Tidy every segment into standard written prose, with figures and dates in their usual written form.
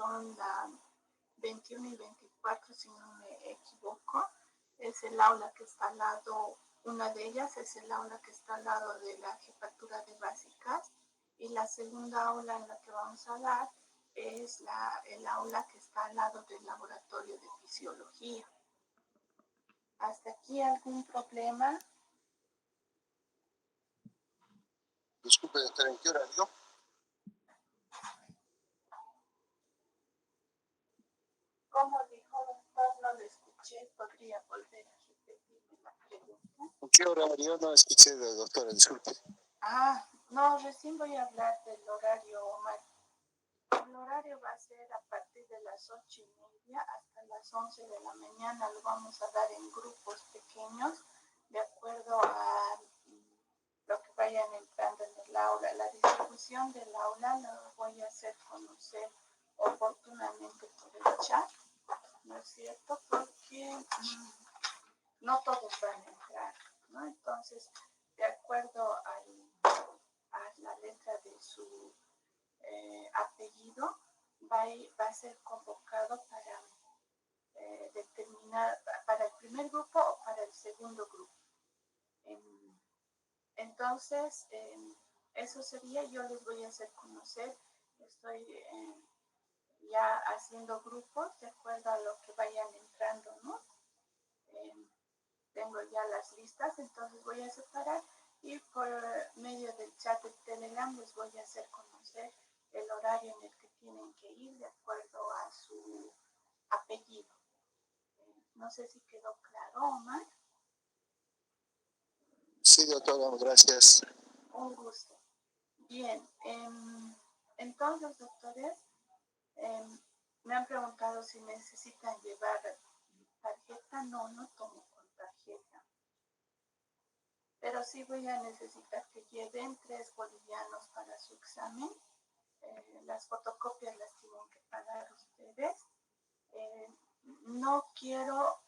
son la 21 y 24, si no me equivoco. Es el aula que está al lado, una de ellas es el aula que está al lado de la jefatura de básicas, y la segunda aula en la que vamos a dar es el aula que está al lado del laboratorio de fisiología. ¿Hasta aquí algún problema? Disculpe, doctora, ¿en qué horario? ¿Cómo dijo, doctor? No lo escuché. ¿Podría volver a repetirme la pregunta? ¿En qué horario? No escuché, doctora, disculpe. No, recién voy a hablar del horario, Omar. El horario va a ser a partir de las 8:30 hasta las 11 de la mañana. Lo vamos a dar en grupos pequeños, de acuerdo a lo que vayan entrando en el aula. La distribución del aula la voy a hacer conocer oportunamente por el chat, ¿no es cierto? Porque no todos van a entrar, ¿no? Entonces, de acuerdo a la letra de su apellido, va a ser convocado para determinar para el primer grupo o para el segundo grupo. Entonces, eso sería, yo les voy a hacer conocer, estoy ya haciendo grupos de acuerdo a lo que vayan entrando, ¿no? Tengo ya las listas, entonces voy a separar y por medio del chat de Telegram les voy a hacer conocer el horario en el que tienen que ir de acuerdo a su apellido. No sé si quedó claro, Omar. Sí, doctora, gracias. Un gusto. Bien, entonces, doctores, me han preguntado si necesitan llevar tarjeta. No tomo con tarjeta. Pero sí voy a necesitar que lleven 3 bolivianos para su examen. Las fotocopias las tienen que pagar ustedes. No quiero,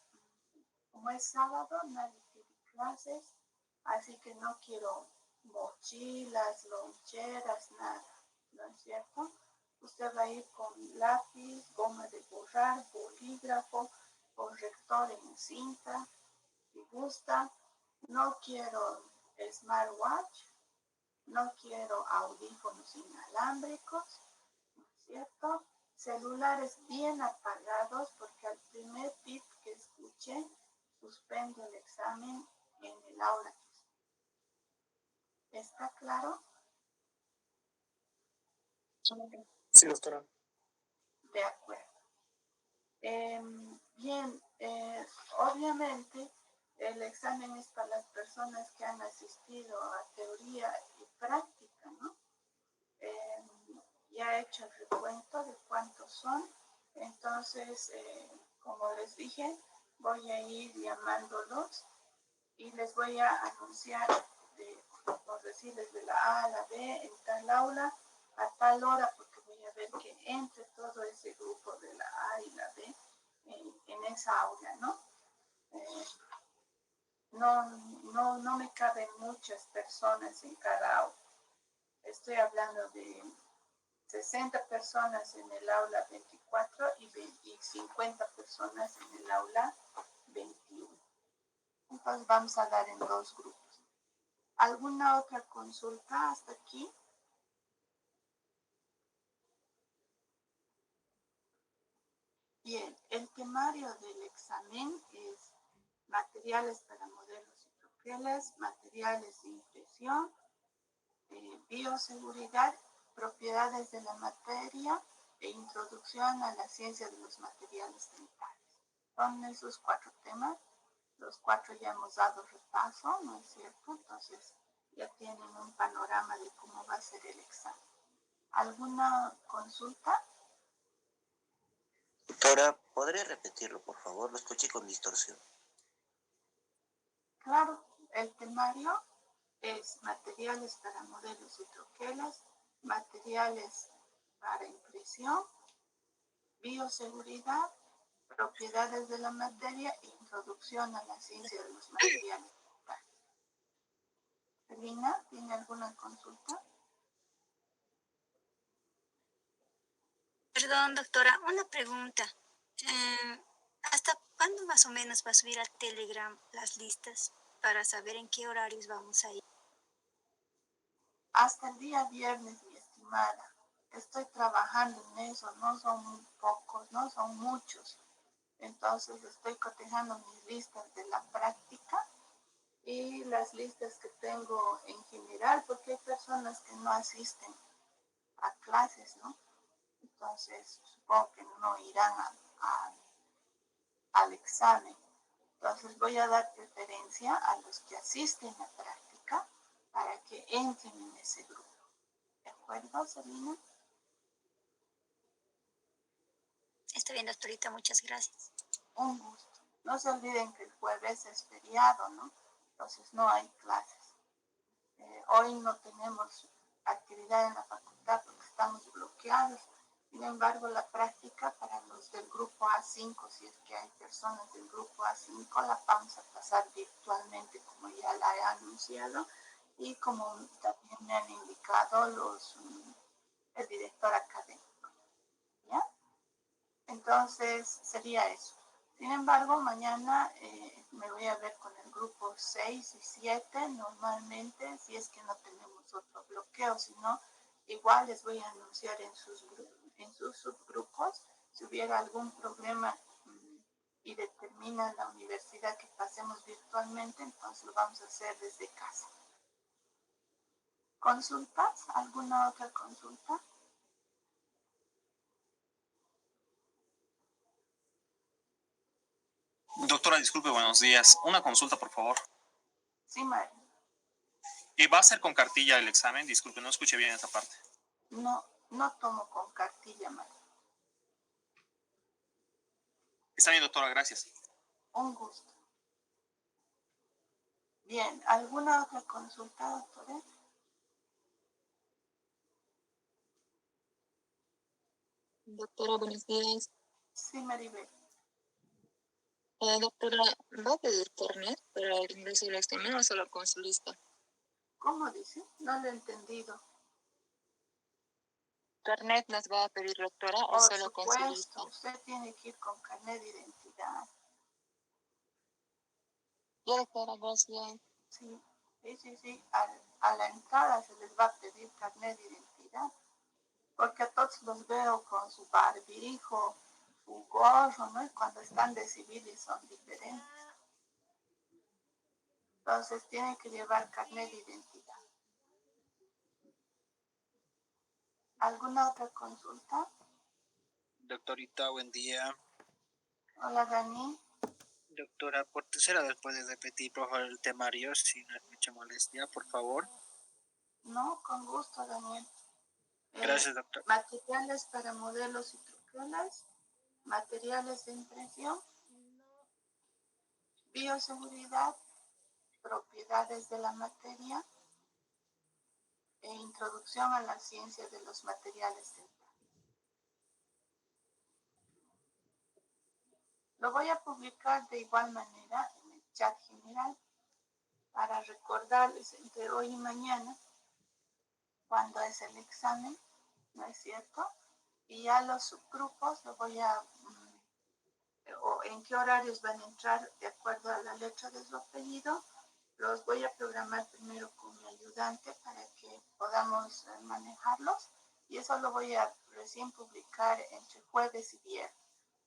como es sábado, nadie tiene clases, así que no quiero mochilas, loncheras, nada, ¿no es cierto? Usted va a ir con lápiz, goma de borrar, bolígrafo, corrector en cinta, si gusta. No quiero smartwatch, no quiero audífonos inalámbricos, ¿no es cierto? Celulares bien apagados, porque al primer tip que escuché, suspendo el examen en el aula. ¿Está claro? Sí, doctora. De acuerdo. Bien, obviamente el examen es para las personas que han asistido a teoría y práctica, ¿no? Ya he hecho el recuento de cuántos son, entonces, como les dije, voy a ir llamándolos y les voy a anunciar, por decirles, de la A a la B en tal aula a tal hora, porque voy a ver que entre todo ese grupo de la A y la B en esa aula, ¿no? No me caben muchas personas en cada aula. Estoy hablando de 60 personas en el aula 24 y 50 personas en el aula 21. Entonces vamos a dar en 2 grupos. ¿Alguna otra consulta hasta aquí? Bien, el temario del examen es materiales para modelos y troqueles, materiales de impresión, bioseguridad, propiedades de la materia e introducción a la ciencia de los materiales dentales. Son esos 4 temas. Los 4 ya hemos dado repaso, ¿no es cierto? Entonces ya tienen un panorama de cómo va a ser el examen. ¿Alguna consulta? Doctora, ¿podría repetirlo, por favor? Lo escuché con distorsión. Claro, el temario es materiales para modelos y troqueles, materiales para impresión, bioseguridad, propiedades de la materia e introducción a la ciencia de los materiales. Elina, ¿tiene alguna consulta? Perdón, doctora, una pregunta. ¿Hasta cuándo más o menos va a subir a Telegram las listas para saber en qué horarios vamos a ir? Hasta el día viernes, mi estimada. Estoy trabajando en eso, no son muy pocos, no son muchos. Entonces estoy cotejando mis listas de la práctica y las listas que tengo en general, porque hay personas que no asisten a clases, ¿no? Entonces supongo que no irán al examen. Entonces voy a dar preferencia a los que asisten a práctica para que entren en ese grupo. ¿De acuerdo, Selina? Está bien, doctorita, muchas gracias. Un gusto. No se olviden que el jueves es feriado, ¿no? Entonces no hay clases. Hoy no tenemos actividad en la facultad porque estamos bloqueados. Sin embargo, la práctica para los del grupo A5, si es que hay personas del grupo A5, la vamos a pasar virtualmente, como ya la he anunciado, y como también me han indicado el director académico. ¿Ya? Entonces, sería eso. Sin embargo, mañana me voy a ver con el grupo 6 y 7 normalmente, si es que no tenemos otro bloqueo, sino igual les voy a anunciar en sus subgrupos si hubiera algún problema y determina la universidad que pasemos virtualmente, entonces lo vamos a hacer desde casa. ¿Consultas? ¿Alguna otra consulta? Doctora, disculpe, buenos días. Una consulta, por favor. Sí, María. ¿Va a ser con cartilla el examen? Disculpe, no escuché bien esa parte. No tomo con cartilla, María. Está bien, doctora, gracias. Un gusto. Bien, ¿alguna otra consulta, doctora? Doctora, buenos días. Sí, Maribel. Doctora, ¿va a pedir carnet para el ingreso del examen o solo con su lista? ¿Cómo dice? No lo he entendido. ¿Carnet nos va a pedir, doctora, o Por solo con su lista? supuesto, usted tiene que ir con carnet de identidad. Ya, doctora, gracias. Sí. A la entrada se les va a pedir carnet de identidad, porque a todos los veo con su barbijo, su gorro, ¿no? Y cuando están de civiles son diferentes. Entonces tienen que llevar carnet de identidad. ¿Alguna otra consulta? Doctorita, buen día. Hola, Dani. Doctora, por tercera vez puedes repetir, por favor, el temario, si no es mucha molestia, por favor. No, con gusto, Daniel. Gracias, doctor. Materiales para modelos y truquelas, materiales de impresión, bioseguridad, propiedades de la materia e introducción a la ciencia de los materiales dentales. Lo voy a publicar de igual manera en el chat general para recordarles entre hoy y mañana cuándo es el examen, ¿no es cierto? Y ya los subgrupos lo voy a o en qué horarios van a entrar de acuerdo a la letra de su apellido, los voy a programar primero con mi ayudante para que podamos manejarlos y eso lo voy a recién publicar entre jueves y viernes.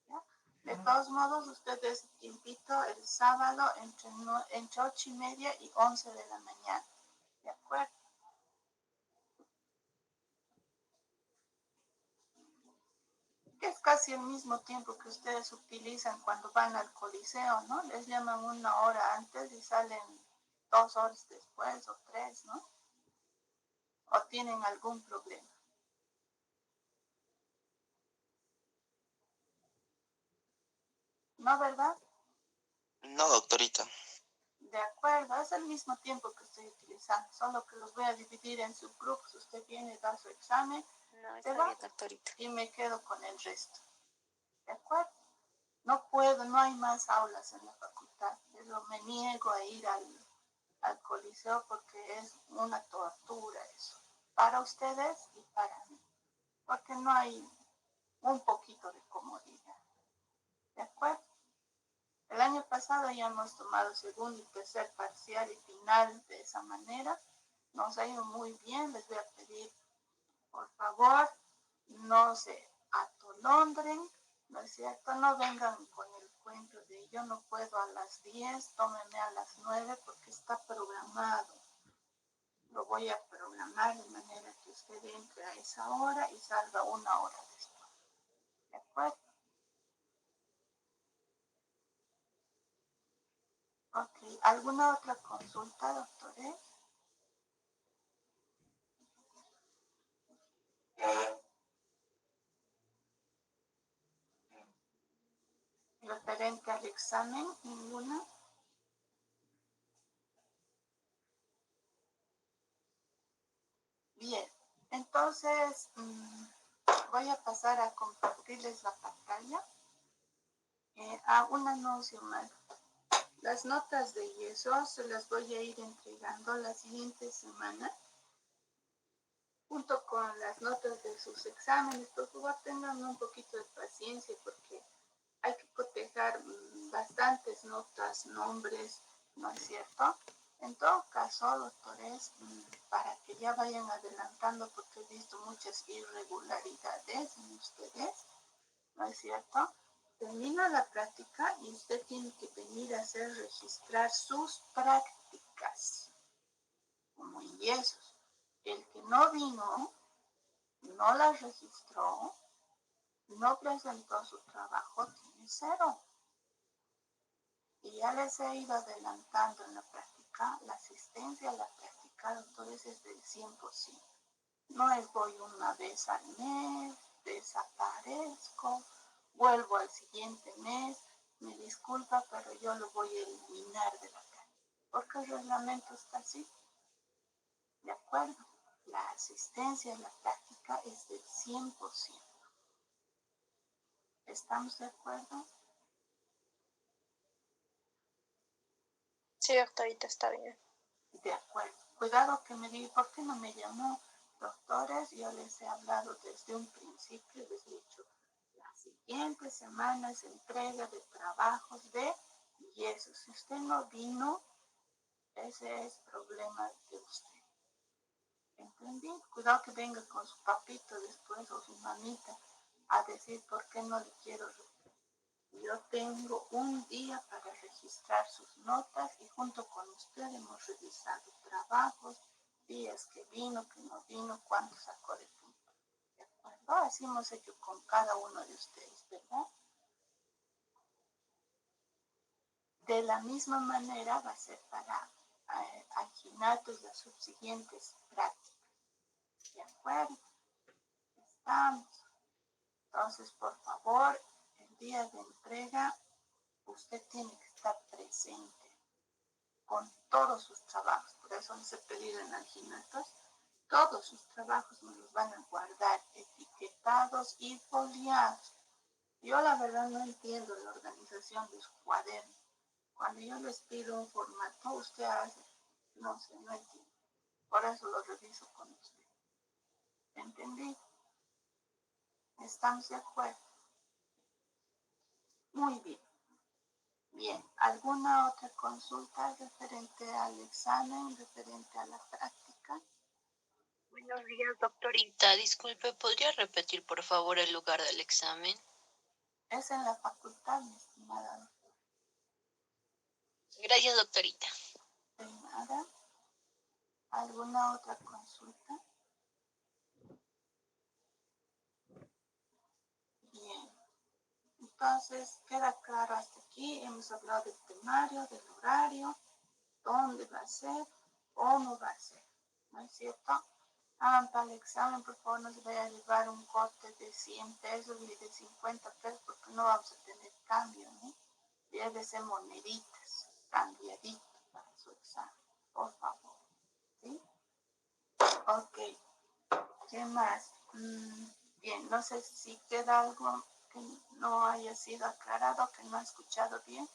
¿Ya? De todos modos, ustedes invito el sábado entre 8:30 y 11 de la mañana. ¿De acuerdo? Que es casi el mismo tiempo que ustedes utilizan cuando van al coliseo, ¿no? Les llaman 1 hora antes y salen 2 horas después o 3, ¿no? O tienen algún problema. ¿No, verdad? No, doctorita. De acuerdo, es el mismo tiempo que estoy utilizando, solo que los voy a dividir en subgrupos. Usted viene, da su examen, No, se está va bien, doctorita. y me quedo con el resto. ¿De acuerdo? No puedo, no hay más aulas en la facultad. Yo me niego a ir al coliseo porque es una tortura eso. Para ustedes y para mí. Porque no hay un poquito de comodidad. ¿De acuerdo? El año pasado ya hemos tomado segundo y tercer parcial y final de esa manera. Nos ha ido muy bien. Les voy a pedir, por favor, no se atolondren, ¿no es cierto? No vengan con el cuento de yo no puedo a las 10, tómenme a las 9 porque está programado. Lo voy a programar de manera que usted entre a esa hora y salga una hora después. ¿De acuerdo? Ok. ¿Alguna otra consulta, doctores? Referente al examen, ninguna. Bien, entonces voy a pasar a compartirles la pantalla. Un anuncio más. Las notas de yeso se las voy a ir entregando la siguiente semana junto con las notas de sus exámenes. Por favor, tengan un poquito de paciencia porque hay que cotejar bastantes notas, nombres, ¿no es cierto? En todo caso, doctores, para que ya vayan adelantando, porque he visto muchas irregularidades en ustedes, ¿no es cierto? Termina la práctica y usted tiene que venir a hacer registrar sus prácticas, como en yesos. El que no vino, no las registró, no presentó su trabajo, tiene 0. Y ya les he ido adelantando en la práctica, la asistencia a la práctica, doctores, es del 100%. No es voy una vez al mes, desaparezco, vuelvo al siguiente mes, me disculpa, pero yo lo voy a eliminar de la práctica. Porque el reglamento está así. ¿De acuerdo? La asistencia a la práctica es del 100%. ¿Estamos de acuerdo? Sí, doctorita, está bien. De acuerdo. Cuidado que me diga, ¿por qué no me llamó? Doctores, yo les he hablado desde un principio, les he dicho, la siguiente semana es entrega de trabajos de yeso. Si usted no vino, ese es problema de usted. ¿Entendí? Cuidado que venga con su papito después o su mamita a decir por qué no le quiero. Yo tengo un día para registrar sus notas y junto con usted hemos revisado trabajos, días que vino, que no vino, cuánto sacó de punto. ¿De acuerdo? Así hemos hecho con cada uno de ustedes, ¿verdad? De la misma manera va a ser para alginatos las subsiguientes prácticas. ¿De acuerdo? Estamos. Entonces, por favor, el día de entrega, usted tiene que estar presente con todos sus trabajos. Por eso les he pedido en alginatos, todos sus trabajos me los van a guardar etiquetados y foliados. Yo la verdad no entiendo la organización de su cuaderno. Cuando yo les pido un formato, usted hace, no sé, no entiendo. Por eso lo reviso con usted. ¿Entendí? ¿Estamos de acuerdo? Muy bien. Bien, ¿alguna otra consulta referente al examen, referente a la práctica? Buenos días, doctorita. Disculpe, ¿podría repetir, por favor, el lugar del examen? Es en la facultad, mi estimada. Gracias, doctorita. De nada. ¿Alguna otra consulta? Bien. Entonces, queda claro hasta aquí. Hemos hablado del temario, del horario, dónde va a ser, cómo va a ser. ¿No es cierto? Para el examen, por favor, nos vaya a llevar un corte de 100 pesos y de 50 pesos porque no vamos a tener cambio, ¿no? Llévese moneditas, cambiaditas para su examen, por favor. ¿Sí? Ok. ¿Qué más? Bien, no sé si queda algo que no haya sido aclarado, que no ha escuchado bien.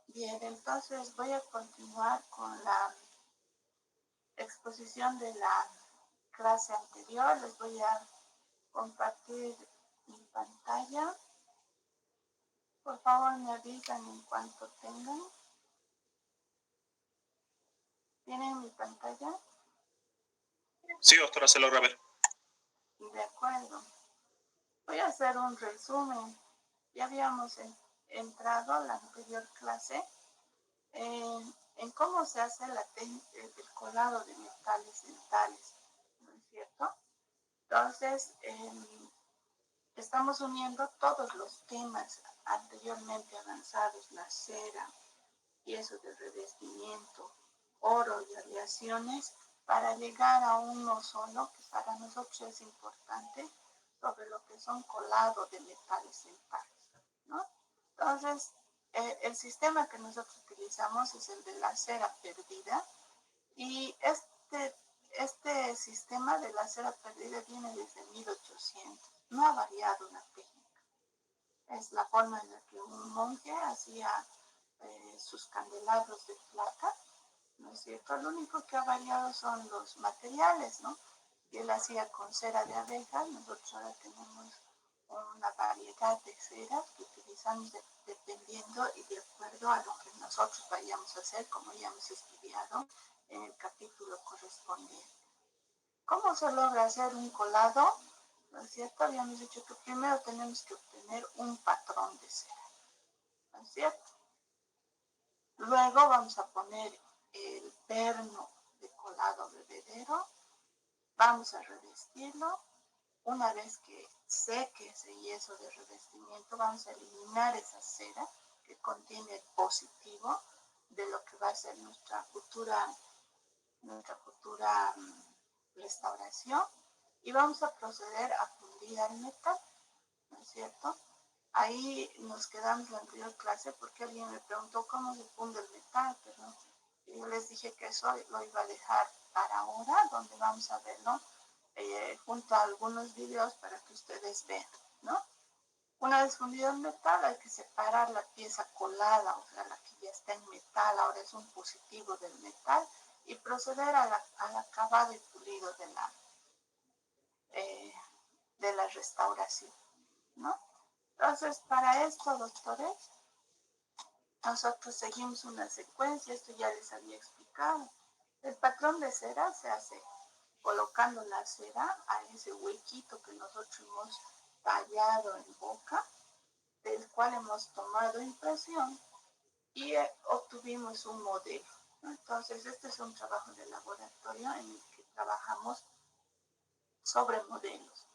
Bien, entonces voy a continuar con la exposición de la clase anterior. Les voy a compartir mi pantalla. Por favor, me avisan en cuanto tengan. ¿Tienen mi pantalla? Sí, doctora, se logra ver. De acuerdo. Voy a hacer un resumen. Ya habíamos entrado a la anterior clase en cómo se hace el colado de metales dentales, ¿no es cierto? Entonces, estamos uniendo todos los temas anteriormente avanzados, la cera, piezas de revestimiento, oro y aleaciones, para llegar a uno solo, que para nosotros es importante, sobre lo que son colados de metales dentales, ¿no? Entonces, el sistema que nosotros utilizamos es el de la cera perdida, y este sistema de la cera perdida viene desde 1800, no ha variado la técnica. Es la forma en la que un monje hacía sus candelabros de plata, ¿no es cierto? Lo único que ha variado son los materiales, ¿no? Y él hacía con cera de abeja. Nosotros ahora tenemos una variedad de ceras que utilizamos dependiendo y de acuerdo a lo que nosotros vayamos a hacer, como ya hemos estudiado en el capítulo correspondiente. ¿Cómo se logra hacer un colado? ¿No es cierto? Habíamos dicho que primero tenemos que obtener un patrón de cera, ¿no es cierto? Luego vamos a poner el perno de colado bebedero, vamos a revestirlo. Una vez que seque ese yeso de revestimiento, vamos a eliminar esa cera que contiene el positivo de lo que va a ser nuestra futura restauración, y vamos a proceder a fundir el metal, ¿no es cierto? Ahí nos quedamos en la anterior clase porque alguien me preguntó cómo se funde el metal, pero yo les dije que eso lo iba a dejar para ahora, donde vamos a verlo junto a algunos videos para que ustedes vean, ¿no? Una vez fundido el metal, hay que separar la pieza colada, o sea, la que ya está en metal, ahora es un positivo del metal, y proceder al acabado y pulido de la restauración, ¿no? Entonces, para esto, doctores, nosotros seguimos una secuencia, esto ya les había explicado. El patrón de cera se hace colocando la cera a ese huequito que nosotros hemos tallado en boca, del cual hemos tomado impresión y obtuvimos un modelo, ¿no? Entonces, este es un trabajo de laboratorio en el que trabajamos sobre modelos.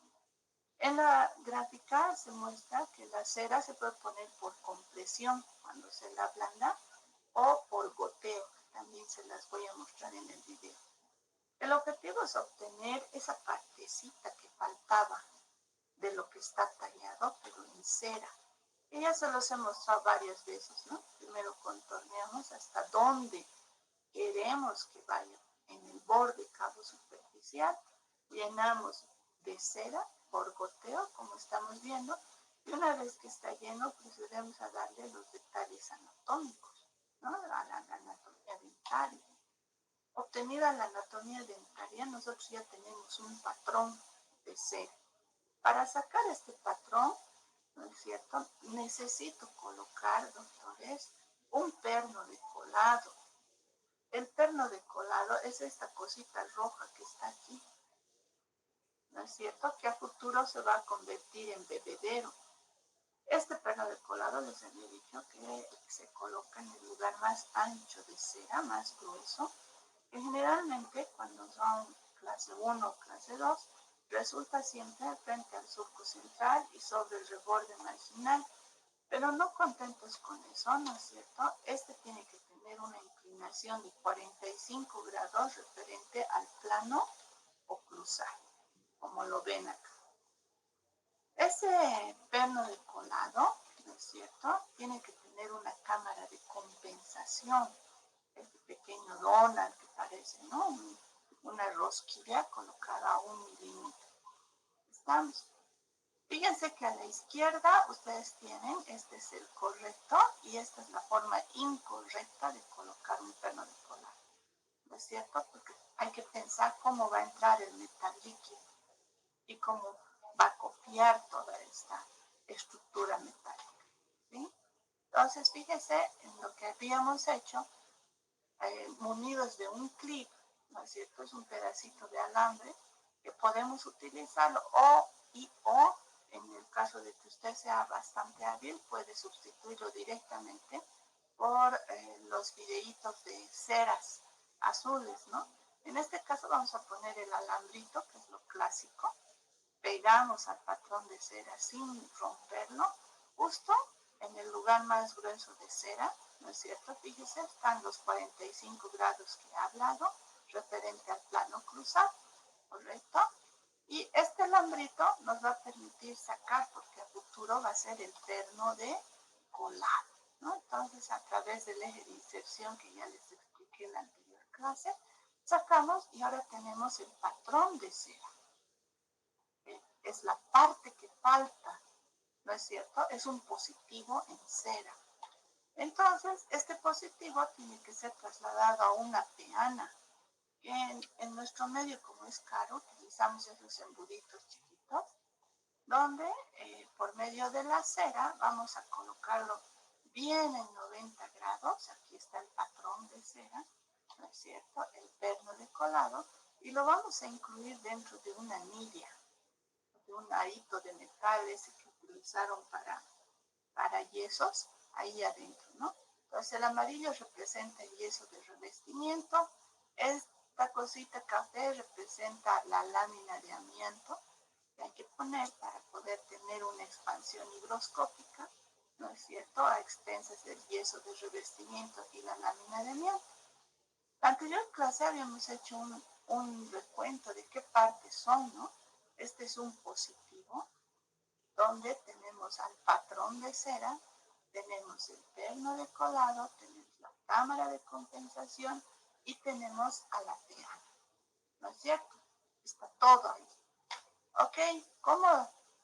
En la gráfica se muestra que la cera se puede poner por compresión cuando se la ablanda o por goteo, que también se las voy a mostrar en el video. El objetivo es obtener esa partecita que faltaba de lo que está tallado, pero en cera. Y ya se los he mostrado varias veces, ¿no? Primero contorneamos hasta donde queremos que vaya en el borde cabo superficial, llenamos de cera por goteo, como estamos viendo, y una vez que está lleno, procedemos a darle los detalles anatómicos, ¿no? A la anatomía dentaria. Obtenida la anatomía dentaria, nosotros ya tenemos un patrón de cera. Para sacar este patrón, ¿no es cierto?, necesito colocar, doctores, un perno de colado. El perno de colado es esta cosita roja que está aquí, ¿no es cierto?, que a futuro se va a convertir en bebedero. Este perno de colado les había dicho que se coloca en el lugar más ancho de cera, más grueso, que generalmente cuando son clase 1 o clase 2, resulta siempre frente al surco central y sobre el reborde marginal. Pero no contentos con eso, ¿no es cierto? Este tiene que tener una inclinación de 45 grados referente al plano oclusal, como lo ven acá. Ese perno de colado, ¿no es cierto?, tiene que tener una cámara de compensación. Este pequeño donut que parece, ¿no?, una rosquilla colocada a 1 milímetro. Estamos. Fíjense que a la izquierda ustedes tienen, este es el correcto y esta es la forma incorrecta de colocar un perno de colado, ¿no es cierto? Porque hay que pensar cómo va a entrar el metal líquido y cómo va a copiar toda esta estructura metálica, ¿sí? Entonces, fíjese en lo que habíamos hecho, munidos de un clip, ¿no es cierto? Es un pedacito de alambre que podemos utilizarlo o en el caso de que usted sea bastante hábil, puede sustituirlo directamente por los videitos de ceras azules, ¿no? En este caso vamos a poner el alambrito, que es lo clásico, pegamos al patrón de cera sin romperlo, justo en el lugar más grueso de cera, ¿no es cierto? Fíjese, están los 45 grados que he hablado, referente al plano cruzado, ¿correcto? Y este alambrito nos va a permitir sacar, porque a futuro va a ser el perno de colado, ¿no? Entonces, a través del eje de inserción que ya les expliqué en la anterior clase, sacamos y ahora tenemos el patrón de cera. Es la parte que falta, ¿no es cierto? Es un positivo en cera. Entonces, este positivo tiene que ser trasladado a una peana. En nuestro medio, como es caro, utilizamos esos embuditos chiquitos, donde por medio de la cera vamos a colocarlo bien en 90 grados. Aquí está el patrón de cera, ¿no es cierto? El perno de colado, y lo vamos a incluir dentro de una anilla, de un arito de metal ese que utilizaron para yesos, ahí adentro, ¿no? Entonces el amarillo representa el yeso de revestimiento, esta cosita café representa la lámina de amianto que hay que poner para poder tener una expansión higroscópica, ¿no es cierto?, a expensas del yeso de revestimiento y la lámina de amianto. La anterior clase habíamos hecho un recuento de qué partes son, ¿no? Este es un positivo, donde tenemos al patrón de cera, tenemos el perno de colado, tenemos la cámara de compensación y tenemos a la peana, ¿no es cierto? Está todo ahí. Ok,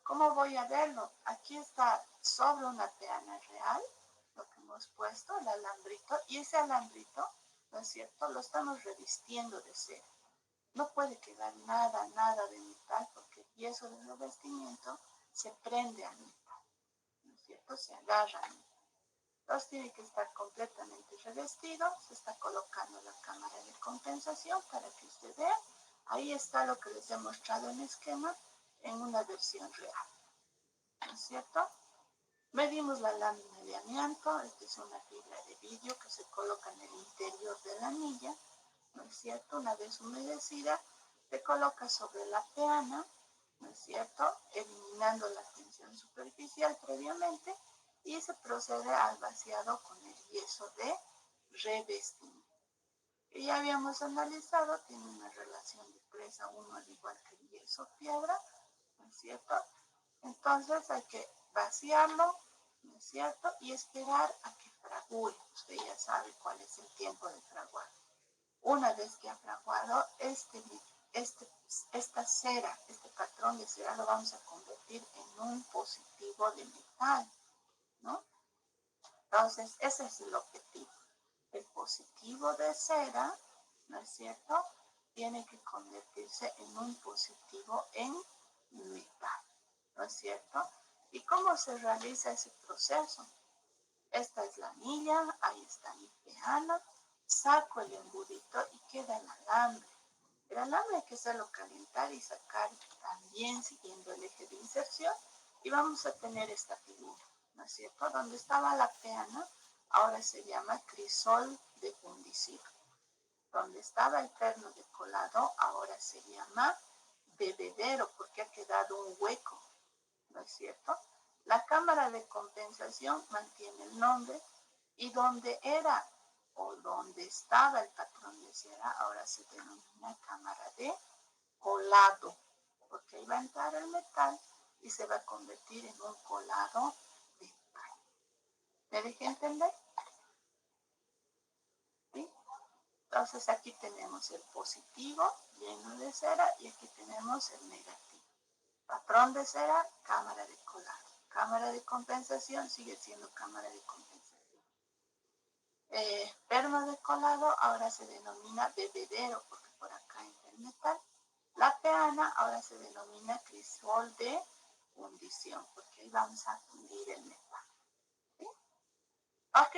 ¿cómo voy a verlo? Aquí está sobre una peana real, lo que hemos puesto, el alambrito, y ese alambrito, ¿no es cierto?, lo estamos revistiendo de cera. No puede quedar nada de metal, porque el yeso del revestimiento se prende al metal, ¿no es cierto? Se agarra al metal. Entonces tiene que estar completamente revestido. Se está colocando la cámara de compensación para que usted vea. Ahí está lo que les he mostrado en esquema en una versión real, ¿no es cierto? Medimos la lámina de amianto. Esta es una fibra de vidrio que se coloca en el interior de la anilla, ¿no es cierto? Una vez humedecida, se coloca sobre la peana, ¿no es cierto?, eliminando la tensión superficial previamente, y se procede al vaciado con el yeso de revestimiento. Que ya habíamos analizado, tiene una relación de 3:1 al igual que el yeso piedra, ¿no es cierto? Entonces hay que vaciarlo, ¿no es cierto?, y esperar a que fragúe. Usted ya sabe cuál es el tiempo de fraguar. Una vez que ha fraguado esta cera, este patrón de cera, lo vamos a convertir en un positivo de metal, ¿no? Entonces, ese es el objetivo. El positivo de cera, ¿no es cierto?, tiene que convertirse en un positivo en metal, ¿no es cierto? ¿Y cómo se realiza ese proceso? Esta es la anilla, ahí está mi peana, saco el embudito y queda el alambre. El alambre hay que hacerlo calentar y sacar también siguiendo el eje de inserción, y vamos a tener esta figura, ¿no es cierto? Donde estaba la peana, ahora se llama crisol de fundición. Donde estaba el perno de colado, ahora se llama bebedero, porque ha quedado un hueco, ¿no es cierto? La cámara de compensación mantiene el nombre, y donde era o donde estaba el patrón de cera, ahora se denomina cámara de colado, porque ahí va a entrar el metal y se va a convertir en un colado de metal. ¿Me dejé entender? ¿Sí? Entonces aquí tenemos el positivo lleno de cera y aquí tenemos el negativo. Patrón de cera, cámara de colado. Cámara de compensación sigue siendo cámara de compensación. Perno de colado ahora se denomina bebedero, porque por acá metal. La peana ahora se denomina crisol de fundición, porque ahí vamos a fundir el metal. ¿Sí? Ok,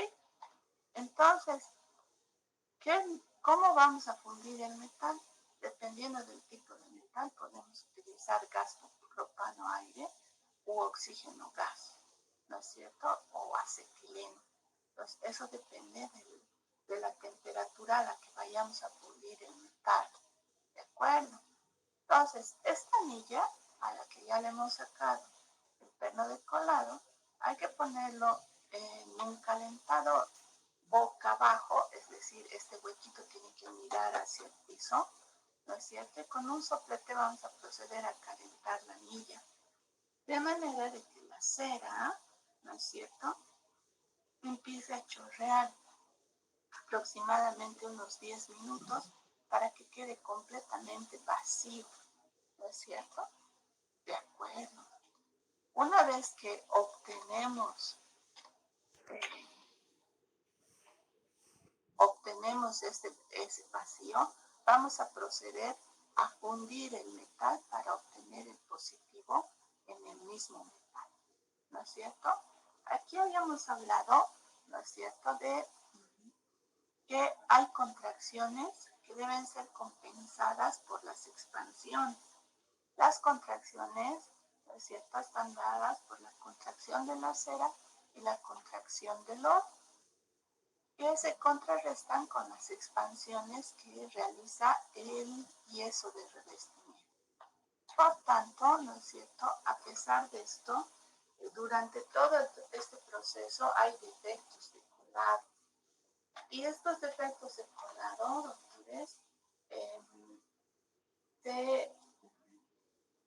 entonces, ¿cómo vamos a fundir el metal? Dependiendo del tipo de metal, podemos utilizar gas propano-aire u oxígeno gas, ¿no es cierto? O acetileno. Entonces, eso depende de la temperatura a la que vayamos a fundir el metal, ¿de acuerdo? Entonces, esta anilla, a la que ya le hemos sacado el perno de colado, hay que ponerlo en un calentador boca abajo, es decir, este huequito tiene que mirar hacia el piso, ¿no es cierto? Y con un soplete vamos a proceder a calentar la anilla, de manera de que la cera, ¿no es cierto?, empiece a chorrear aproximadamente unos 10 minutos para que quede completamente vacío, ¿no es cierto? De acuerdo. Una vez que obtenemos ese vacío, vamos a proceder a fundir el metal para obtener el positivo en el mismo metal, ¿no es cierto? Aquí habíamos hablado, ¿no es cierto?, de que hay contracciones que deben ser compensadas por las expansiones. Las contracciones, ¿no es cierto?, están dadas por la contracción de la cera y la contracción del oro, que se contrarrestan con las expansiones que realiza el yeso de revestimiento. Por tanto, ¿no es cierto?, a pesar de esto, durante todo este proceso hay defectos de colado. Y estos defectos de colado, doctores, se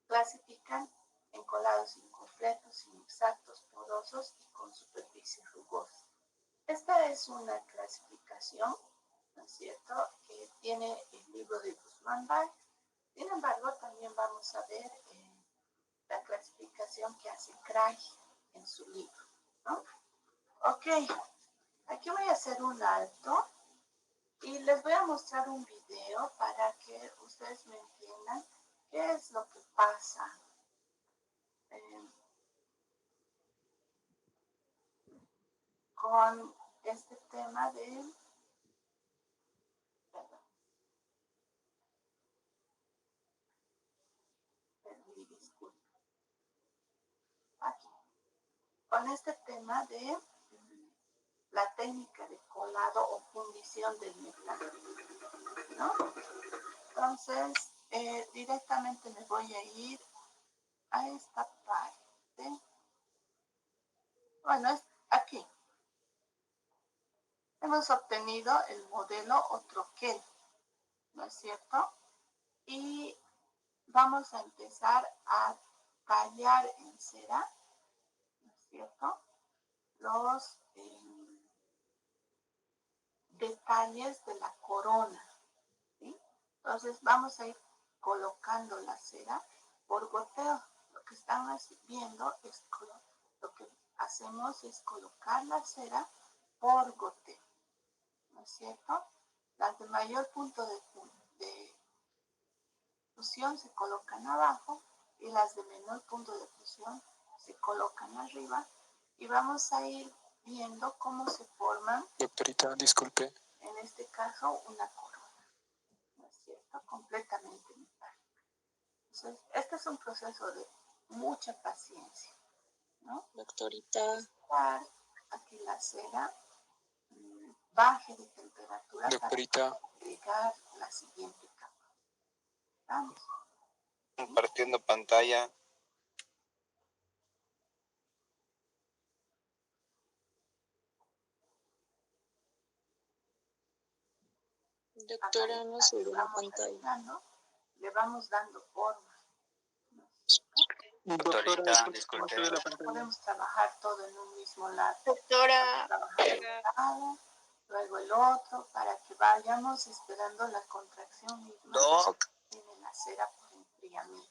clasifican en colados incompletos, inexactos, porosos y con superficie rugosa. Esta es una clasificación, ¿no es cierto?, que tiene el libro de Guzmán Báez. Sin embargo, también vamos a ver la clasificación que hace Craig en su libro, ¿no? Ok, aquí voy a hacer un alto y les voy a mostrar un video para que ustedes me entiendan qué es lo que pasa con este tema de... Aquí, con este tema de la técnica de colado o fundición del metal, ¿no? Entonces, directamente me voy a ir a esta parte. Bueno, es aquí. Hemos obtenido el modelo o troquel, ¿no es cierto? Y vamos a empezar a tallar en cera, ¿no es cierto?, los detalles de la corona, ¿sí? Entonces vamos a ir colocando la cera por goteo. Lo que están viendo es lo que hacemos es colocar la cera por goteo, ¿no es cierto? Las de mayor punto de fusión se colocan abajo y las de menor punto de fusión se colocan arriba y vamos a ir viendo cómo se forman. Doctorita, disculpe. En este caso, una corona, ¿no es cierto?, completamente metálica. Entonces, este es un proceso de mucha paciencia, ¿no? Doctorita. Aquí la cera baje de temperatura Doctorita. para agregar la siguiente capa. Vamos. Compartiendo pantalla. Doctora, no se ve la pantalla. Le vamos dando forma. Doctorita, disculpe. Podemos trabajar todo en un mismo lado. Doctora. Luego el otro, para que vayamos esperando la contracción misma. Doc. Tiene la cera por enfriamiento.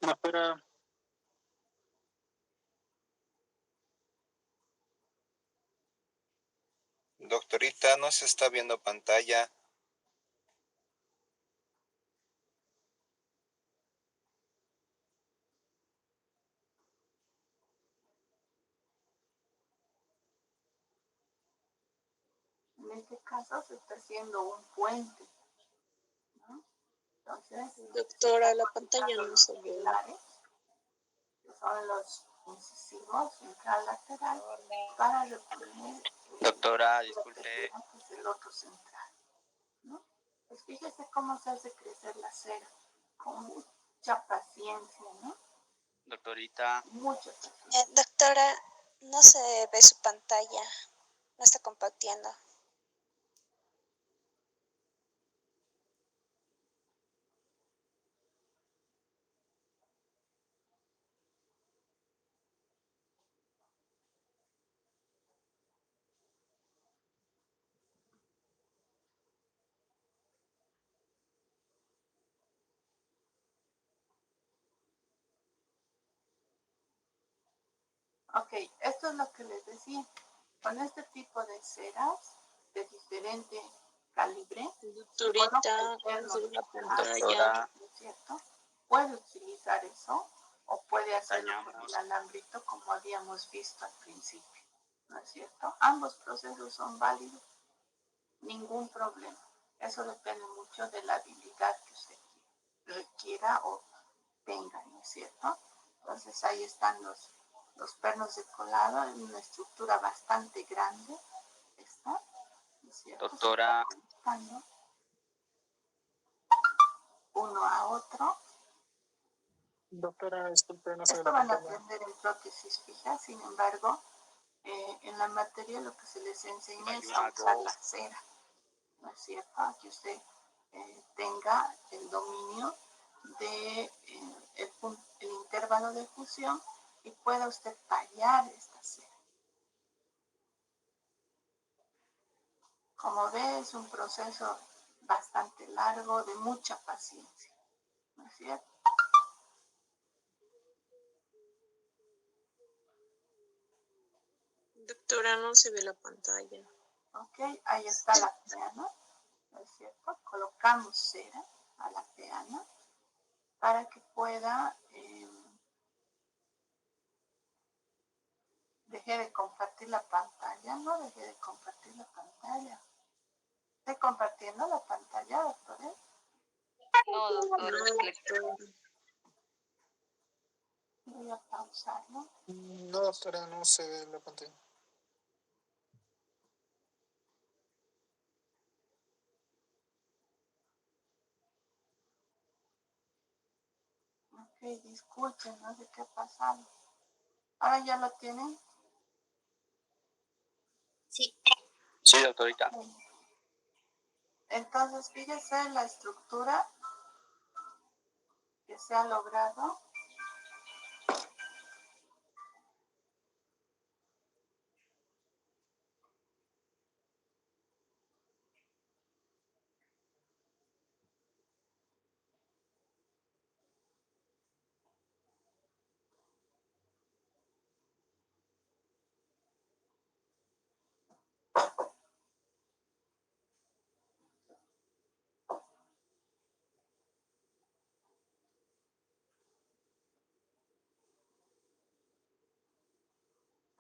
Doctora, Doctorita, no se está viendo pantalla. En este caso se está haciendo un puente, ¿no? Entonces, Doctora, la pantalla no se ve. pilares, que son los incisivos central-lateral, para reponer Doctora, disculpe. el otro central, ¿no? Pues fíjese cómo se hace crecer la cera, con mucha paciencia, ¿no? Doctorita. Mucha paciencia. Doctora, no se ve su pantalla, no está compartiendo. Ok, esto es lo que les decía. Con este tipo de ceras de diferente calibre, Doctorita, no se ve la pantalla. ¿no es cierto? Puede utilizar eso o puede hacerlo con el alambrito como habíamos visto al principio, ¿no es cierto? Ambos procesos son válidos, ningún problema. Eso depende mucho de la habilidad que usted requiera o tenga, ¿no es cierto? Entonces ahí están los pernos de colado en una estructura bastante grande. ¿Está? ¿No es cierto? Doctora. Uno a otro. Doctora, disculpe, no se ve Esto la van a pantalla. aprender en prótesis fija, sin embargo, en la materia lo que se les enseña es a usar la cera, ¿no es cierto? Que usted tenga el dominio de el intervalo de fusión y pueda usted tallar esta cera. Como ve, es un proceso bastante largo, de mucha paciencia, ¿no es cierto? Doctora, no se ve la pantalla. Ok, ahí está la peana, ¿no es cierto? Colocamos cera a la peana para que pueda, deje de compartir la pantalla, no deje de compartir la pantalla. ¿Estoy compartiendo la pantalla, doctora? No, doctora. Voy a pausarlo. No, doctora, no se ve la pantalla. Ok, disculpen, no sé qué ha pasado. ¿Ahora ya lo tienen? Sí. Sí, doctorita. Entonces, fíjese la estructura que se ha logrado.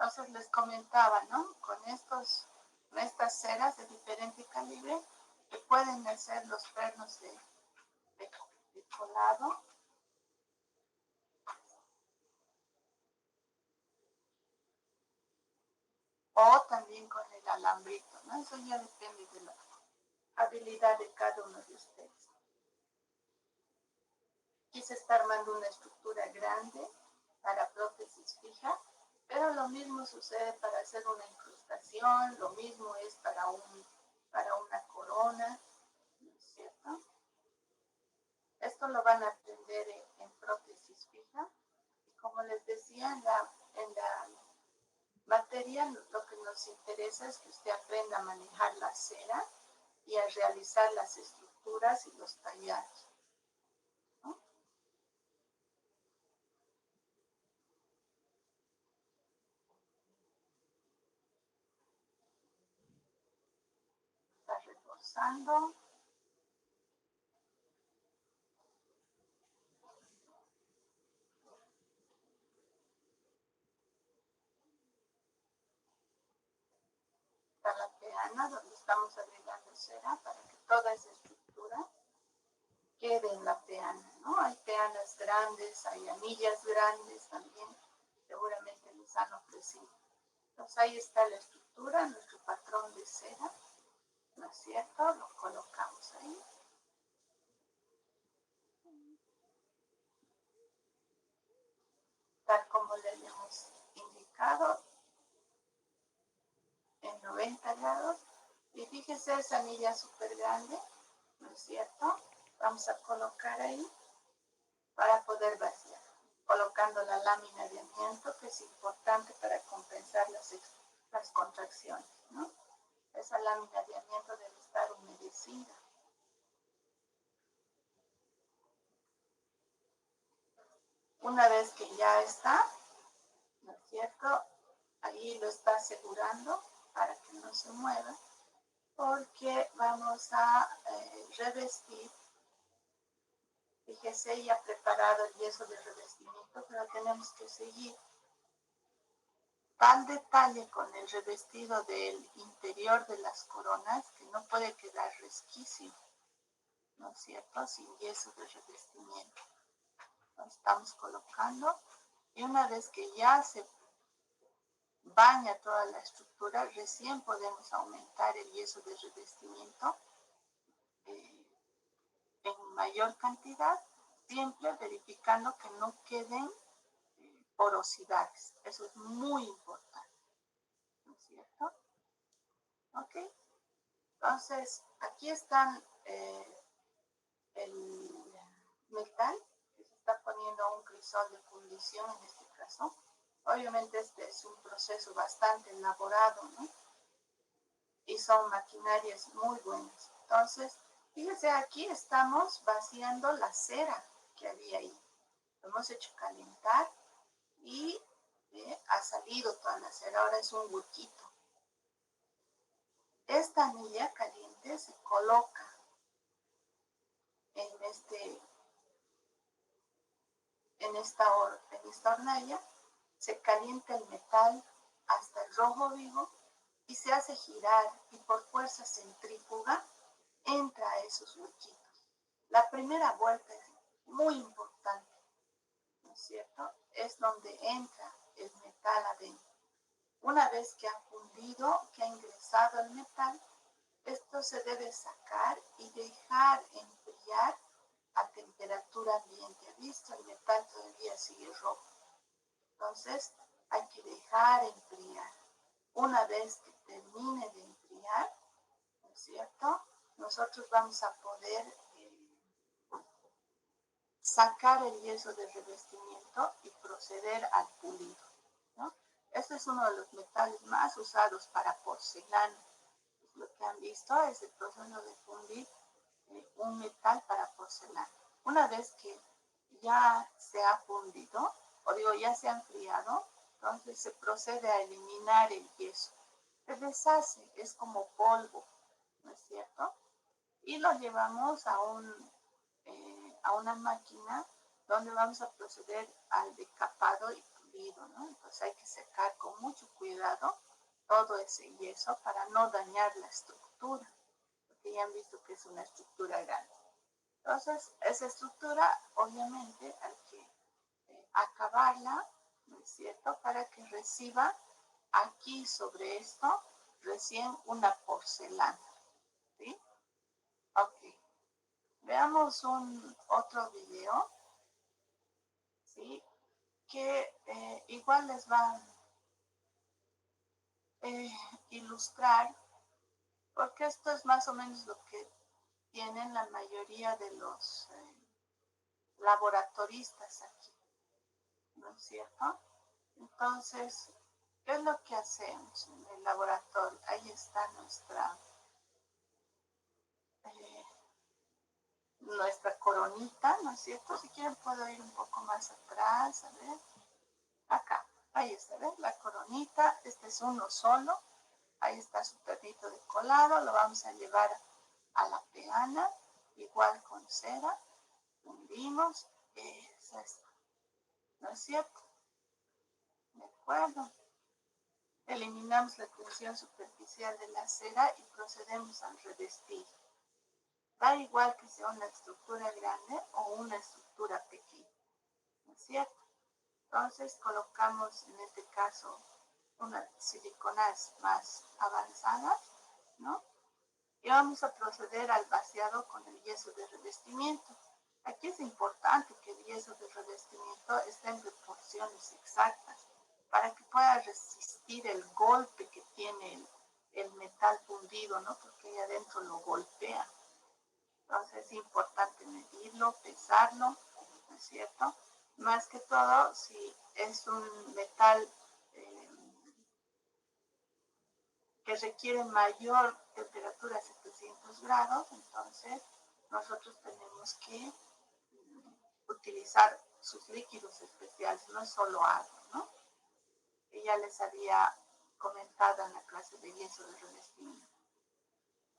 Entonces les comentaba, ¿no? Con estas ceras de diferente calibre que pueden hacer los pernos de colado. O también con el alambrito, ¿no? Eso ya depende de la habilidad de cada uno de ustedes. Aquí se está armando una estructura grande para prótesis fija, pero lo mismo sucede para hacer una incrustación, lo mismo es para una corona, ¿no es cierto? Esto lo van a aprender en prótesis fija. Y como les decía, en la materia lo que nos interesa es que usted aprenda a manejar la cera y a realizar las estructuras y los tallados, ¿no? pausando. Está la peana, donde estamos agregando cera para que toda esa estructura quede en la peana, ¿no? Hay peanas grandes, hay anillas grandes también, seguramente les han ofrecido. Entonces ahí está la estructura, nuestro patrón de cera, ¿no es cierto? Lo colocamos ahí. Tal como le habíamos indicado, en 90 grados. Y fíjese esa anilla súper grande, ¿no es cierto? Vamos a colocar ahí para poder vaciar, colocando la lámina de amianto, que es importante para compensar las contracciones, ¿no? Esa lámina de amianto debe estar humedecida. Una vez que ya está, ¿no es cierto? Ahí lo está asegurando para que no se mueva, porque vamos a revestir. Fíjese, ya preparado el yeso de revestimiento, pero tenemos que seguir tal detalle con el revestido del interior de las coronas que no puede quedar resquicio, ¿no es cierto? Sin yeso de revestimiento. Lo estamos colocando y una vez que ya se baña toda la estructura, recién podemos aumentar el yeso de revestimiento en mayor cantidad, siempre verificando que no queden porosidades. Eso es muy importante, ¿no es cierto? Ok. Entonces, aquí están el metal, que se está poniendo un crisol de fundición en este caso. Obviamente este es un proceso bastante elaborado, ¿no? Y son maquinarias muy buenas. Entonces, fíjense, aquí estamos vaciando la cera que había ahí. Lo hemos hecho calentar y ha salido toda la cera. Ahora es un huequito. Esta anilla caliente se coloca en esta hornalla, se calienta el metal hasta el rojo vivo y se hace girar y por fuerza centrífuga entra a esos huequitos. La primera vuelta es muy importante, ¿no es cierto? Es donde entra el metal adentro. Una vez que ha fundido, que ha ingresado el metal, esto se debe sacar y dejar enfriar a temperatura ambiente. ¿Ha visto? El metal todavía sigue rojo. Entonces hay que dejar enfriar. Una vez que termine de enfriar, ¿no es cierto? Nosotros vamos a poder sacar el yeso de revestimiento y proceder al pulido, ¿no? Este es uno de los metales más usados para porcelana. Lo que han visto es el proceso de fundir un metal para porcelana. Una vez que ya se ha fundido, o digo, ya se ha enfriado, entonces se procede a eliminar el yeso. Se deshace, es como polvo, ¿no es cierto? Y lo llevamos a una máquina donde vamos a proceder al decapado y pulido, ¿no? Entonces hay que secar con mucho cuidado todo ese yeso para no dañar la estructura, porque ya han visto que es una estructura grande. Entonces, esa estructura, obviamente, hay que acabarla, ¿no es cierto?, para que reciba aquí sobre esto recién una porcelana, ¿sí? Ok. Veamos otro video, ¿sí?, que igual les va a ilustrar, porque esto es más o menos lo que tienen la mayoría de los laboratoristas aquí, ¿no es cierto? Entonces, ¿qué es lo que hacemos en el laboratorio? Ahí está nuestra coronita, ¿no es cierto? Si quieren puedo ir un poco más atrás, a ver. Acá, ahí está, ¿ves? La coronita, este es uno solo. Ahí está su perrito de colado, lo vamos a llevar a la peana, igual con cera, fundimos, es esto, ¿no es cierto? De acuerdo. Eliminamos la tensión superficial de la cera y procedemos al revestir. Da igual que sea una estructura grande o una estructura pequeña, ¿no es cierto? Entonces colocamos en este caso unas siliconas más avanzadas, ¿no? Y vamos a proceder al vaciado con el yeso de revestimiento. Aquí es importante que el yeso de revestimiento esté en proporciones exactas para que pueda resistir el golpe que tiene el metal fundido, ¿no? Porque ahí adentro lo golpea. Entonces es importante medirlo, pesarlo, ¿no es cierto? Más que todo, si es un metal que requiere mayor temperatura a 700 grados, entonces nosotros tenemos que utilizar sus líquidos especiales, no es solo agua, ¿no? Que ya les había comentado en la clase de yeso de revestimiento.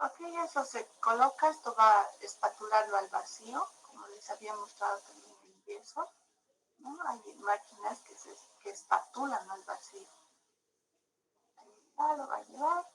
Ok, eso se coloca, esto va a espatularlo al vacío, como les había mostrado también el yeso, ¿no? Hay máquinas que espatulan al vacío. Ahí ya lo va a llevar.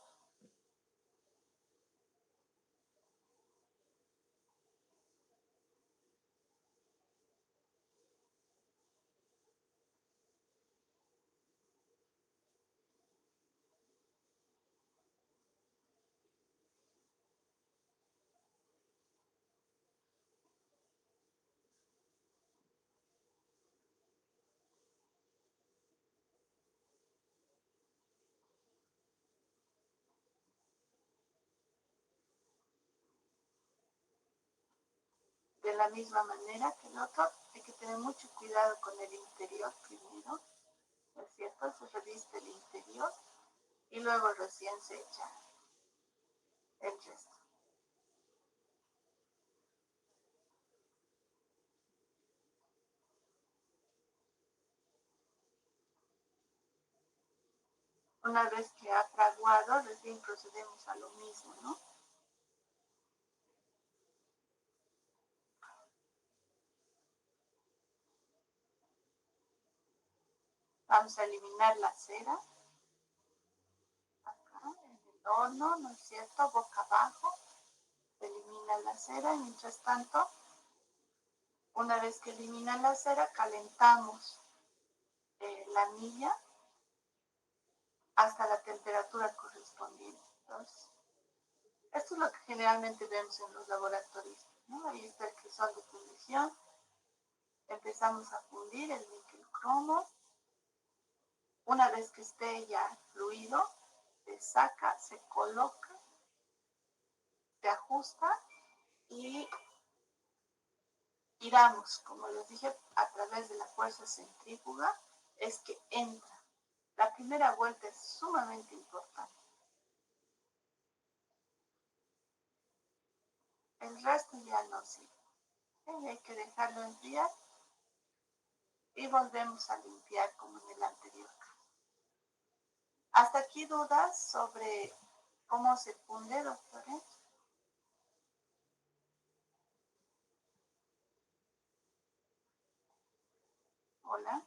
De la misma manera que el otro, hay que tener mucho cuidado con el interior primero, ¿no es cierto? Se reviste el interior y luego recién se echa el resto. Una vez que ha fraguado, recién procedemos a lo mismo, ¿no? Vamos a eliminar la cera, acá en el horno, ¿no es cierto? Boca abajo, se elimina la cera y mientras tanto, una vez que elimina la cera, calentamos la anilla hasta la temperatura correspondiente. Entonces, esto es lo que generalmente vemos en los laboratorios, ¿no? Ahí está el crisol de fundición. Empezamos a fundir el níquel cromo. Una vez que esté ya fluido, se saca, se coloca, se ajusta y giramos, como les dije, a través de la fuerza centrífuga, es que entra. La primera vuelta es sumamente importante. El resto ya no sirve. Hay que dejarlo enfriar y volvemos a limpiar como en el anterior caso. ¿Hasta aquí dudas sobre cómo se funde, doctores? Hola.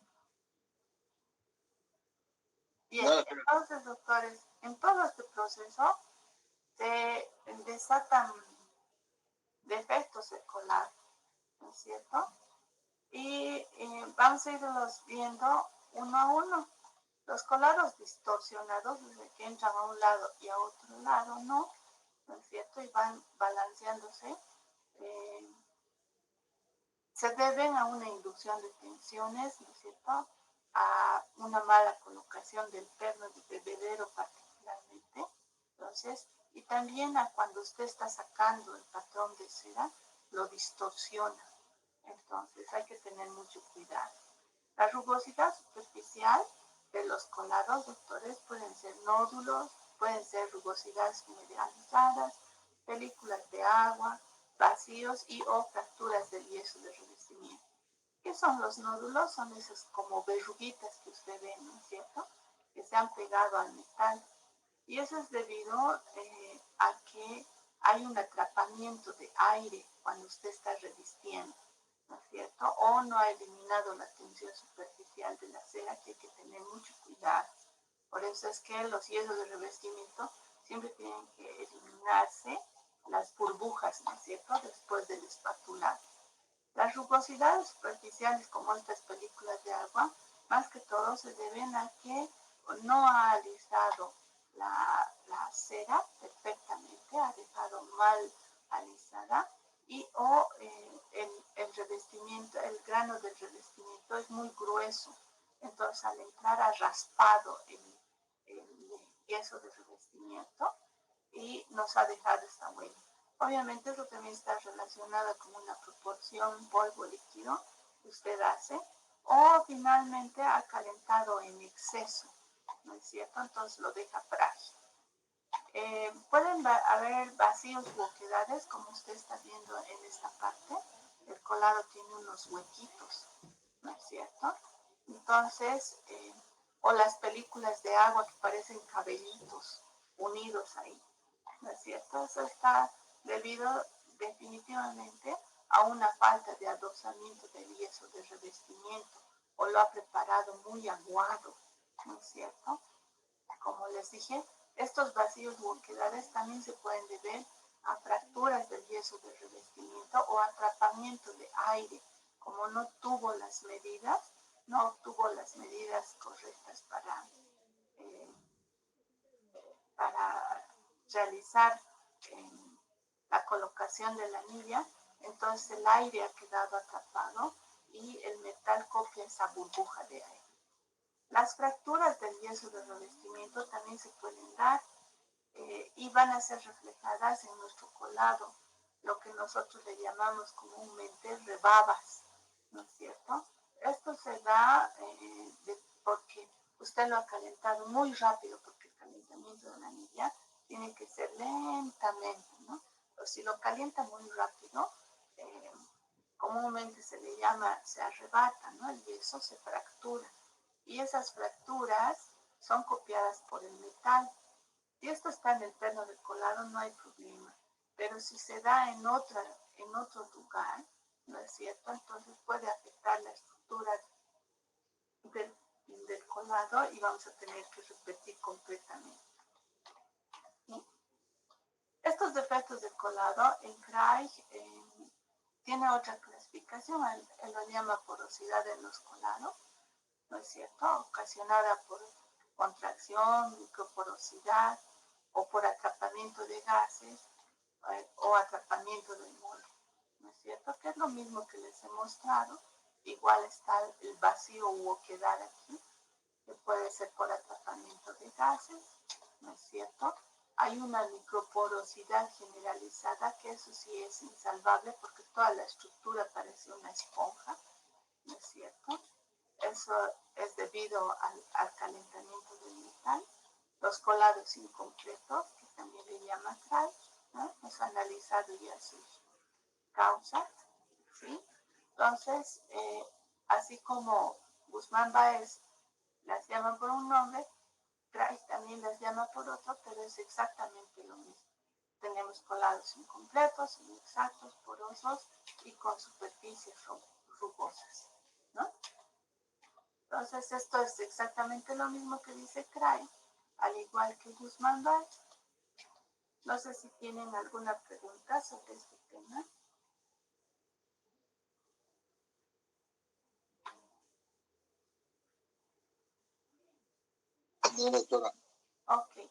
Bien, entonces, doctores, en todo este proceso se desatan defectos escolares, ¿no es cierto? Y vamos a irlos viendo uno a uno. Los colados distorsionados, desde que entran a un lado y a otro lado, ¿no? ¿No es cierto? Y van balanceándose. Se deben a una inducción de tensiones, ¿no es cierto? A una mala colocación del perno de bebedero particularmente. Entonces, y también a cuando usted está sacando el patrón de cera, lo distorsiona. Entonces, hay que tener mucho cuidado. La rugosidad superficial de los colados, doctores, pueden ser nódulos, pueden ser rugosidades mineralizadas, películas de agua, vacíos y o fracturas del yeso de revestimiento. ¿Qué son los nódulos? Son esas como verruguitas que usted ve, ¿no es cierto? Que se han pegado al metal. Y eso es debido a que hay un atrapamiento de aire cuando usted está revistiendo, ¿no es cierto? O no ha eliminado la tensión superficial de la cera, que hay que tener mucho cuidado. Por eso es que los yesos de revestimiento siempre tienen que eliminarse las burbujas, ¿no es cierto?, después del espatulado. Las rugosidades superficiales, como estas películas de agua, más que todo se deben a que no ha alisado la cera perfectamente, ha dejado mal alisada, y o el revestimiento, el grano del revestimiento es muy grueso, entonces al entrar ha raspado el yeso de revestimiento y nos ha dejado esta huella. Obviamente eso también está relacionado con una proporción polvo-líquido que usted hace, o finalmente ha calentado en exceso, ¿no es cierto? Entonces lo deja frágil. Pueden haber vacíos u oquedades, como usted está viendo en esta parte. El colado tiene unos huequitos, ¿no es cierto? Entonces, o las películas de agua que parecen cabellitos unidos ahí, ¿no es cierto? Eso está debido definitivamente a una falta de adosamiento del yeso de revestimiento, o lo ha preparado muy aguado, ¿no es cierto? Como les dije, estos vacíos u oquedades también se pueden deber a fracturas del yeso de revestimiento o atrapamiento de aire, como no tuvo las medidas, no obtuvo las medidas correctas para realizar la colocación de la anilla, entonces el aire ha quedado atrapado y el metal copia esa burbuja de aire. Las fracturas del yeso de revestimiento también se pueden dar y van a ser reflejadas en nuestro colado, lo que nosotros le llamamos comúnmente rebabas, ¿no es cierto? Esto se da porque usted lo ha calentado muy rápido, porque el calentamiento de la anilla tiene que ser lentamente, ¿no? Pero si lo calienta muy rápido, comúnmente se le llama, se arrebata, ¿no? El yeso se fractura. Y esas fracturas son copiadas por el metal. Si esto está en el plano del colado, no hay problema. Pero si se da en otro lugar, ¿no es cierto? Entonces puede afectar la estructura del colado y vamos a tener que repetir completamente. ¿Sí? Estos defectos del colado en Craig tiene otra clasificación, él lo llama porosidad de los colados, ¿no es cierto?, ocasionada por contracción, microporosidad o por atrapamiento de gases o atrapamiento de molde, ¿no es cierto?, que es lo mismo que les he mostrado. Igual está el vacío u oquedad aquí, que puede ser por atrapamiento de gases, ¿no es cierto? Hay una microporosidad generalizada, que eso sí es insalvable porque toda la estructura parece una esponja, ¿no es cierto? Eso es debido al calentamiento del metal. Los colados incompletos, que también le llama CRAI, ¿no? Hemos analizado ya sus causas, ¿sí? Entonces, así como Guzmán Báez las llama por un nombre, CRAI también las llama por otro, pero es exactamente lo mismo. Tenemos colados incompletos, inexactos, porosos y con superficies rugosas, ¿no? Entonces, esto es exactamente lo mismo que dice CRAI, al igual que Guzmán Báez. No sé si tienen alguna pregunta sobre este tema. No, doctora. Ok.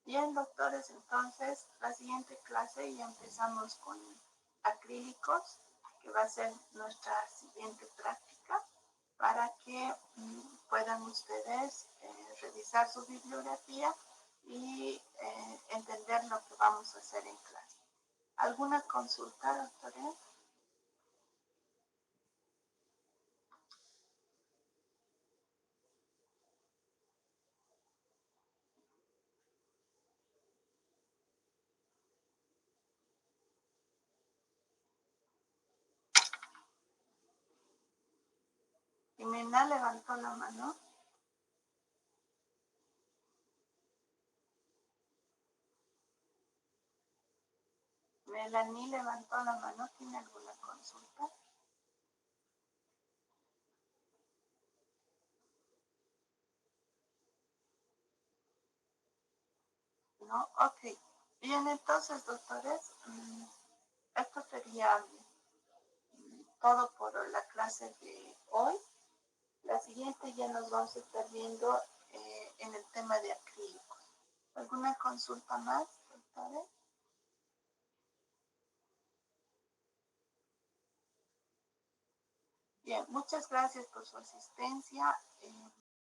Bien, doctores, entonces la siguiente clase ya empezamos con acrílicos, que va a ser nuestra siguiente práctica, para que puedan ustedes revisar su bibliografía y entender lo que vamos a hacer en clase. ¿Alguna consulta, doctora? Jimena levantó la mano. Melanie levantó la mano. ¿Tiene alguna consulta? No, ok. Bien, entonces, doctores, esto sería todo por la clase de hoy. La siguiente ya nos vamos a estar viendo en el tema de acrílicos. ¿Alguna consulta más, doctores? Bien, muchas gracias por su asistencia.